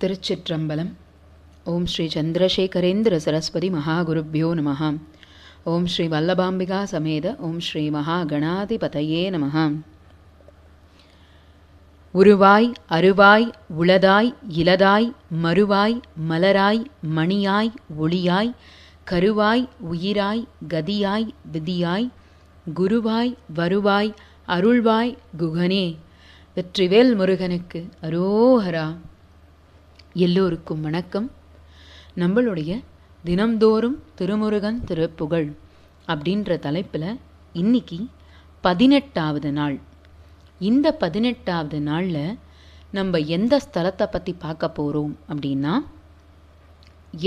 திருச்சிற்றம்பலம். ஓம் ஸ்ரீ சந்திரசேகரேந்திர சரஸ்வதி மகாகுருப்யோ நமஹ. ஓம் ஸ்ரீ வல்லபாம்பிகா சமேத ஓம் ஸ்ரீ மகா கணாதிபதயே நமஹ. உருவாய் அருவாய் உளதாய் இலதாய் மறுவாய் மலராய் மணியாய் ஒளியாய் கருவாய் உயிராய் கதியாய் விதியாய் குருவாய் வருவாய் அருள்வாய் குகனே. வெற்றிவேல் முருகனுக்கு அரோஹரா. எல்லோருக்கும் வணக்கம். நம்மளுடைய தினம்தோறும் திருமுருகன் திருப்புகழ் அப்படின்ற தலைப்பில் இன்னைக்கு 18வது நாள். இந்த 18வது நாளில் நம்ம எந்த ஸ்தலத்தை பற்றி பார்க்க போகிறோம் அப்படின்னா,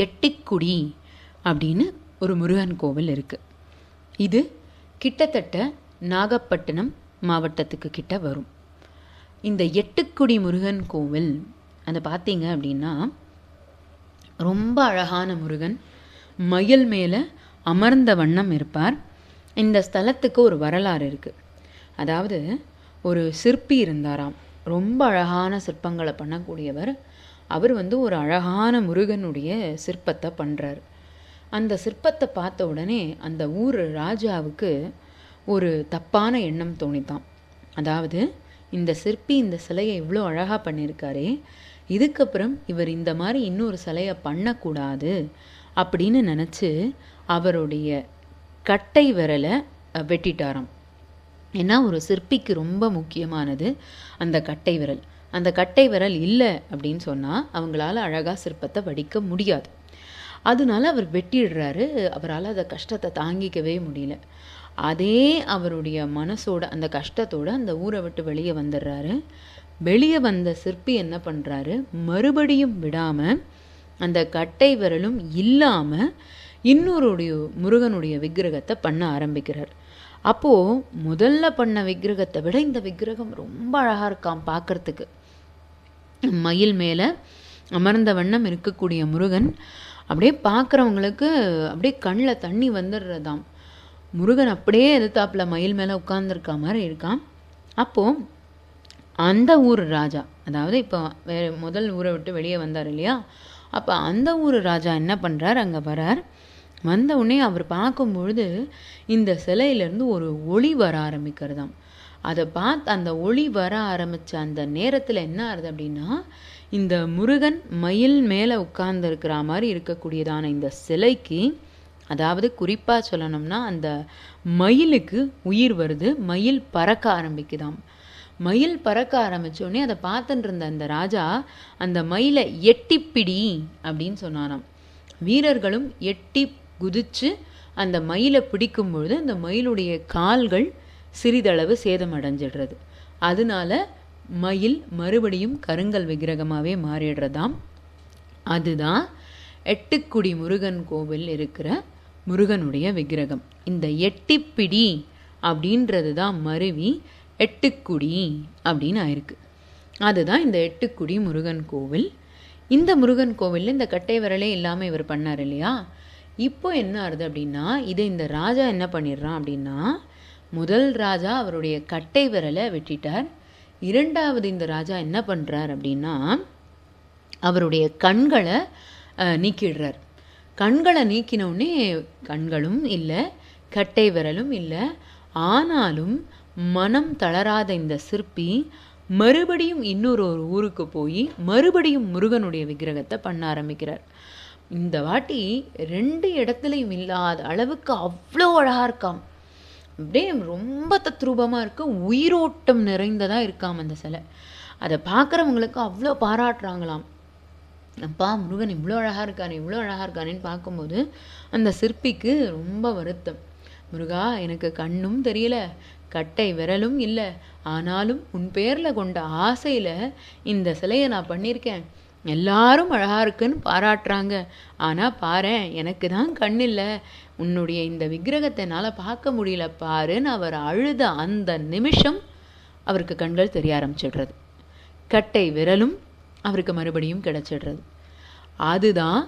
எட்டிக்குடி அப்படின்னு ஒரு முருகன் கோவில் இருக்குது. இது கிட்டத்தட்ட நாகப்பட்டினம் மாவட்டத்துக்கு கிட்ட வரும். இந்த எட்டுக்குடி முருகன் கோவில் அதை பார்த்தீங்க அப்படின்னா, ரொம்ப அழகான முருகன் மயில் மேலே அமர்ந்த வண்ணம் இருப்பார். இந்த ஸ்தலத்துக்கு ஒரு வரலாறு இருக்குது. அதாவது ஒரு சிற்பி இருந்தாராம், ரொம்ப அழகான சிற்பங்களை பண்ணக்கூடியவர். அவர் ஒரு அழகான முருகனுடைய சிற்பத்தை பண்ணுறார். அந்த சிற்பத்தை பார்த்த உடனே அந்த ஊர் ராஜாவுக்கு ஒரு தப்பான எண்ணம் தோணித்தான். அதாவது இந்த சிற்பி இந்த சிலையை இவ்வளோ அழகாக பண்ணியிருக்காரே, இதுக்கப்புறம் இவர் இந்த மாதிரி இன்னொரு சிலையை பண்ணக்கூடாது அப்படின்னு நினச்சி அவருடைய கட்டை விரலை வெட்டிட்டாராம். ஏன்னா ஒரு சிற்பிக்கு ரொம்ப முக்கியமானது அந்த கட்டை விரல். அந்த கட்டை விரல் இல்லை அப்படின்னு சொன்னால் அவங்களால அழகாக சிற்பத்தை வடிக்க முடியாது. அதனால அவர் வெட்டிடுறாரு. அவரால் அந்த கஷ்டத்தை தாங்கிக்கவே முடியல. அதே அவருடைய மனசோட அந்த கஷ்டத்தோடு அந்த ஊரை விட்டு வெளியே வந்துடுறாரு. வெளியே வந்த சிற்பி என்ன பண்ணுறாரு, மறுபடியும் விடாமல் அந்த கட்டை விரலும் இல்லாமல் இன்னொருடைய முருகனுடைய விக்கிரகத்தை பண்ண ஆரம்பிக்கிறார். அப்போது முதல்ல பண்ண விக்கிரகத்தை விட இந்த விக்கிரகம் ரொம்ப அழகாக இருக்காம் பார்க்கறதுக்கு. மயில் மேலே அமர்ந்த வண்ணம் இருக்கக்கூடிய முருகன் அப்படியே பார்க்குறவங்களுக்கு அப்படியே கண்ணில் தண்ணி வந்துடுறதாம். முருகன் அப்படியே எதிர்த்தாப்புல மயில் மேலே உட்கார்ந்துருக்க மாதிரி இருக்கான். அப்போது அந்த ஊர் ராஜா, அதாவது இப்போ வேறு முதல் ஊரை விட்டு வெளியே வந்தார் இல்லையா, அப்போ அந்த ஊர் ராஜா என்ன பண்ணுறார், அங்கே வரார். வந்த உடனே அவர் பார்க்கும்பொழுது இந்த சிலையிலேருந்து ஒரு ஒளி வர ஆரம்பிக்கிறதாம். அதை பார்த்து அந்த ஒளி வர ஆரம்பித்த அந்த நேரத்தில் என்ன ஆகுது அப்படின்னா, இந்த முருகன் மயில் மேலே உட்கார்ந்துருக்கிற மாதிரி இருக்கக்கூடியதான இந்த சிலைக்கு, அதாவது குறிப்பாக சொல்லணும்னா அந்த மயிலுக்கு உயிர் வருது. மயில் பறக்க ஆரம்பிக்குதாம். மயில் பறக்க ஆரம்பித்தோடனே அதை பார்த்துட்டு இருந்த அந்த ராஜா அந்த மயிலை எட்டிப்பிடி அப்படின்னு சொன்னாராம். வீரர்களும் எட்டி குதித்து அந்த மயிலை பிடிக்கும் பொழுது அந்த மயிலுடைய கால்கள் சிறிதளவு சேதமடைஞ்சிடுறது. அதனால மயில் மறுபடியும் கருங்கல் விக்கிரகமாகவே மாறிடுறதாம். அதுதான் எட்டுக்குடி முருகன் கோவில் இருக்கிற முருகனுடைய விக்கிரகம். இந்த எட்டிப்பிடி அப்படின்றது தான் மருவி எட்டுக்குடி அப்படின்னு ஆயிருக்கு. அதுதான் இந்த எட்டுக்குடி முருகன் கோவில். இந்த முருகன் கோவிலில் இந்த கட்டை விரலே இல்லாமல் இவர் பண்ணார் இல்லையா. இப்போ என்ன ஆகுது அப்படின்னா, இதை இந்த ராஜா என்ன பண்ணிடுறான் அப்படின்னா, முதல் ராஜா அவருடைய கட்டை விரலை வெட்டிட்டார். இரண்டாவது இந்த ராஜா என்ன பண்ணுறார் அப்படின்னா, அவருடைய கண்களை நீக்கிடுறார். கண்களை நீக்கினோடனே கண்களும் இல்லை, கட்டை விரலும் இல்லை. ஆனாலும் மனம் தளராத இந்த சிற்பி மறுபடியும் இன்னொரு ஊருக்கு போய் மறுபடியும் முருகனுடைய விக்கிரகத்தை பண்ண ஆரம்பிக்கிறார். இந்த வாட்டி 2 இடத்துலையும் இல்லாத அளவுக்கு அவ்வளோ அழகாக இருக்காம். அப்படியே ரொம்ப தத்ரூபமாக இருக்க, உயிரோட்டம் நிறைந்ததாக இருக்காம் அந்த சிலை. அதை பார்க்குறவங்களுக்கு அவ்வளோ பாராட்டுறாங்களாம். அப்பா முருகன் இவ்வளோ அழகாக இருக்கானே, இவ்வளோ அழகாக இருக்கானேன்னு பார்க்கும்போது அந்த சிற்பிக்கு ரொம்ப வருத்தம். முருகா, எனக்கு கண்ணும் தெரியல, கட்டை விரலும் இல்லை, ஆனாலும் உன் பேரில் கொண்ட ஆசையில் இந்த சிலையை நான் பண்ணியிருக்கேன். எல்லாரும் அழகாக இருக்குன்னு பாராட்டுறாங்க. ஆனால் பாரேன், எனக்கு தான் கண் இல்லை, உன்னுடைய இந்த விக்கிரகத்தை என்னால் பார்க்க முடியல பாருன்னு அவர் அழுத அந்த நிமிஷம் அவருக்கு கண்கள் தெரிய ஆரம்பிச்சிடுறது. கட்டை விரலும் அவருக்கு மறுபடியும் கிடைச்சிடுறது. அதுதான்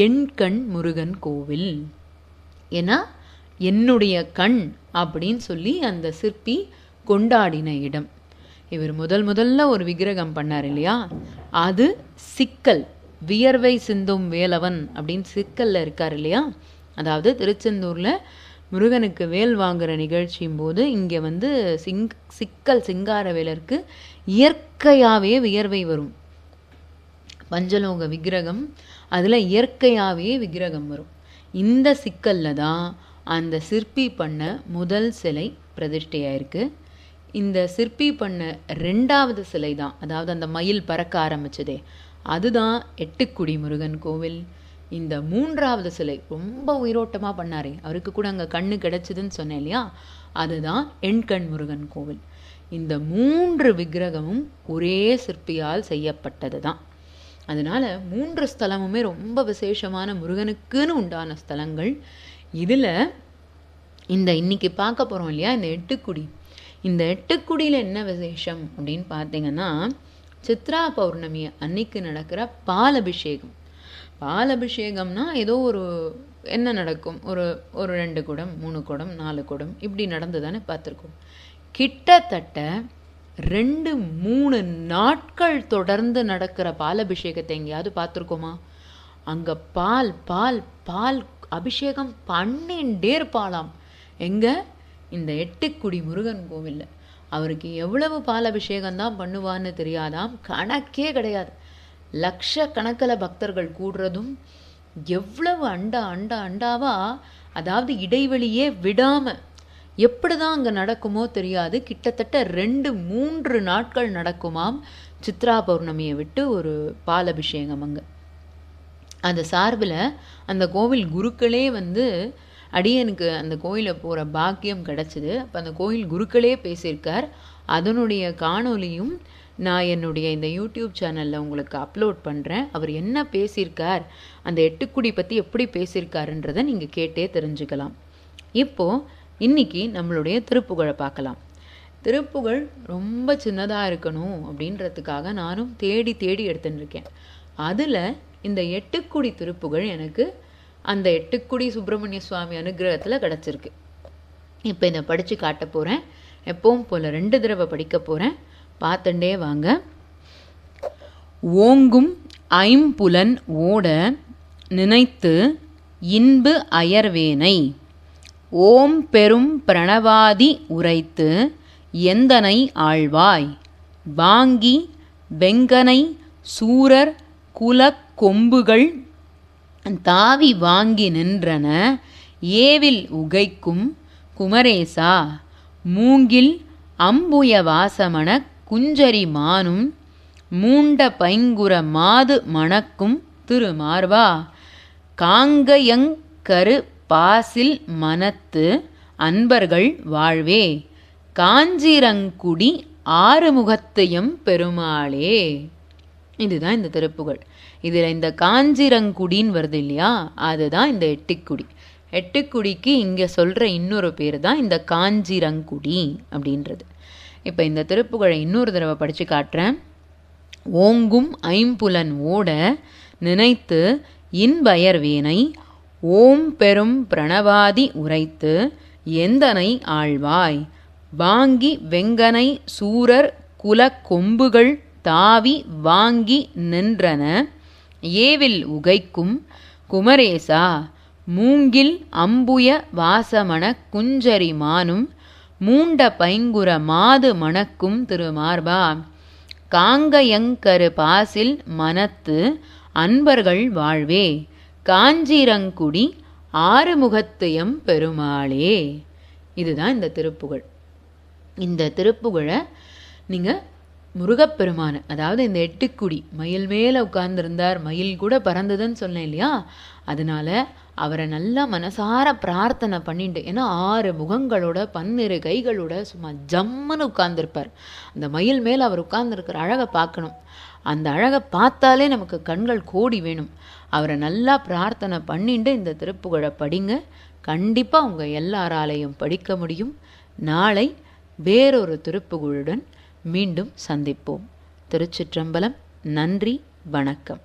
என் கண் முருகன் கோவில். ஏன்னா என்னுடைய கண் அப்படின்னு சொல்லி அந்த சிற்பி கொண்டாடின இடம். இவர் முதல்ல ஒரு விக்கிரகம் பண்ணார் இல்லையா, அது சிக்கல், வியர்வை சிந்தும் வேலவன் அப்படின்னு சிக்கல்ல இருக்கார் இல்லையா. அதாவது திருச்செந்தூரில் முருகனுக்கு வேல் வாங்குகிற நிகழ்ச்சியும் போது இங்கே வந்து சிக்கல் சிங்காரவேலருக்கு இயற்கையாகவே வியர்வை வரும். பஞ்சலோக விக்கிரகம், அதில் இயற்கையாகவே விக்கிரகம் வரும். இந்த சிக்கலில் தான் அந்த சிற்பி பண்ண முதல் சிலை பிரதிஷ்டையாயிருக்கு. இந்த சிற்பி பண்ண 2வது சிலை தான், அதாவது அந்த மயில் பறக்க ஆரம்பிச்சதே, அதுதான் எட்டுக்குடி முருகன் கோவில். இந்த 3வது சிலை ரொம்ப உயிரோட்டமாக பண்ணாரே, அவருக்கு கூட அங்கே கண்ணு கிடச்சிதுன்னு சொன்னேன் இல்லையா, அதுதான் எண்கண் முருகன் கோவில். இந்த 3 விக்கிரகமும் ஒரே சிற்பியால் செய்யப்பட்டது தான். அதனால் 3 ஸ்தலமுமே ரொம்ப விசேஷமான முருகனுக்குன்னு உண்டான ஸ்தலங்கள். இதில் இன்னைக்கு பார்க்க போகிறோம் இல்லையா, இந்த எட்டுக்குடி. இந்த எட்டுக்குடியில் என்ன விசேஷம் அப்படின்னு பார்த்தீங்கன்னா, சித்ரா பௌர்ணமி அன்னைக்கு நடக்கிற பாலபிஷேகம். பாலபிஷேகம்னா ஏதோ என்ன நடக்கும், ஒரு 2 குடம் 3 குடம் 4 குடம் இப்படி நடந்து தானே பார்த்துருக்கோம். கிட்டத்தட்ட 2-3 நாட்கள் தொடர்ந்து நடக்கிற பாலபிஷேகத்தை எங்கேயாவது பார்த்துருக்கோமா? அங்கே பால் பால் பால் அபிஷேகம் பண்ணிண்டே இருப்பாளாம். எங்கே? இந்த எட்டுக்குடி முருகன் கோவிலில். அவருக்கு எவ்வளவு பால் அபிஷேகம் தான் பண்ணுவான்னு தெரியாதாம், கணக்கே கிடையாது. லட்சக்கணக்கில் பக்தர்கள் கூடுறதும், எவ்வளவு அண்டாவா, அதாவது இடைவெளியே விடாமல் எப்படி தான் அங்கே நடக்குமோ தெரியாது. கிட்டத்தட்ட 2-3 நாட்கள் நடக்குமாம் சித்ரா பௌர்ணமியை விட்டு ஒரு பாலபிஷேகம். அங்கே அந்த சார்பில் அந்த கோவில் குருக்களே வந்து, அடியனுக்கு அந்த கோயிலை போகிற பாக்கியம் கிடச்சிது. அப்போ அந்த கோயில் குருக்களே பேசியிருக்கார். அதனுடைய காணொலியும் நான் என்னுடைய இந்த யூடியூப் சேனலில் உங்களுக்கு அப்லோட் பண்ணுறேன். அவர் என்ன பேசியிருக்கார், அந்த எட்டுக்குடி பற்றி எப்படி பேசியிருக்காருன்றதை நீங்கள் கேட்டே தெரிஞ்சுக்கலாம். இப்போது இன்றைக்கி நம்மளுடைய திருப்புகழை பார்க்கலாம். திருப்புகழ் ரொம்ப சின்னதாக இருக்கணும் அப்படின்றதுக்காக நானும் தேடி எடுத்துன்னு இருக்கேன். அதில் இந்த எட்டுக்குடி திருப்புகழ் எனக்கு அந்த எட்டுக்குடி சுப்பிரமணிய சுவாமி அனுகிரகத்தில் கிடச்சிருக்கு. இப்போ இதை படித்து காட்ட போகிறேன். எப்பவும் போல் 2 தடவை படிக்க போகிறேன், பார்த்துட்டே வாங்க. ஓங்கும் ஐம்புலன் ஓட நினைத்து இன்பு அயர்வேனை, ஓம் பெரும் பிரணவாதி உரைத்து எந்தனை ஆழ்வாய், வாங்கி வெங்கனை சூரர் குலக் கொம்புகள் தாவி வாங்கி நின்றன, ஏவில் உகைக்கும் குமரேசா, மூங்கில் அம்புய வாசமண குஞ்சரி மானும், மூண்ட பைங்குற மாது மணக்கும் திருமார்வா, காங்கயங்கரு பாசில் மனத்து அன்பர்கள் வாழ்வே, காஞ்சிரங்குடி ஆறுமுகத்தையும் பெருமாளே. இதுதான் இந்த திருப்புகழ். இதில் இந்த காஞ்சிரங்குடின்னு வருது இல்லையா, அதுதான் இந்த எட்டுக்குடி. எட்டுக்குடிக்கு இங்கே சொல்கிற இன்னொரு பேர் தான் இந்த காஞ்சிரங்குடி அப்படின்றது. இப்போ இந்த திருப்புகழை இன்னொரு தடவை படித்து காட்டுறேன். ஓங்கும் ஐம்புலன் ஓட நினைத்து இன்பயர்வேனை, ஓம் பெரும் பிரணவாதி உரைத்து எந்தனை ஆழ்வாய், வாங்கி வெங்கனை சூரர் குலக் கொம்புகள் தாவி வாங்கி நின்றன, ஏவில் உகைக்கும் குமரேசா, மூங்கில் அம்புய வாசமண குஞ்சரி மானும், மூண்ட பைங்குற மாது மணக்கும் திருமார்பா, காங்கயங்கரு பாசில் மனத்து அன்பர்கள் வாழ்வே, காஞ்சிரங்குடி ஆறுமுகத்தையும் பெருமாளே. இதுதான் இந்த திருப்புகழ். இந்த திருப்புகழை நீங்கள் முருகப்பெருமான, அதாவது இந்த எட்டுக்குடி மயில் மேலே உட்கார்ந்துருந்தார், மயில் கூட பறந்ததுன்னு சொன்னேன் இல்லையா, அதனால அவரை நல்லா மனசார பிரார்த்தனை பண்ணிட்டு, ஏன்னா 6 முகங்களோட 12 கைகளோட சும்மா ஜம்முன்னு உட்கார்ந்துருப்பார். அந்த மயில் மேலே அவர் உட்கார்ந்துருக்கிற அழகை பார்க்கணும். அந்த அழகை பார்த்தாலே நமக்கு கண்கள் கோடி வேணும். அவரை நல்லா பிரார்த்தனை பண்ணிட்டு இந்த திருப்புகழை படிங்க. கண்டிப்பாக உங்கள் எல்லாராலையும் படிக்க முடியும். நாளை வேறொரு திருப்புகழுடன் மீண்டும் சந்திப்போம். திருச்சிற்றம்பலம். நன்றி, வணக்கம்.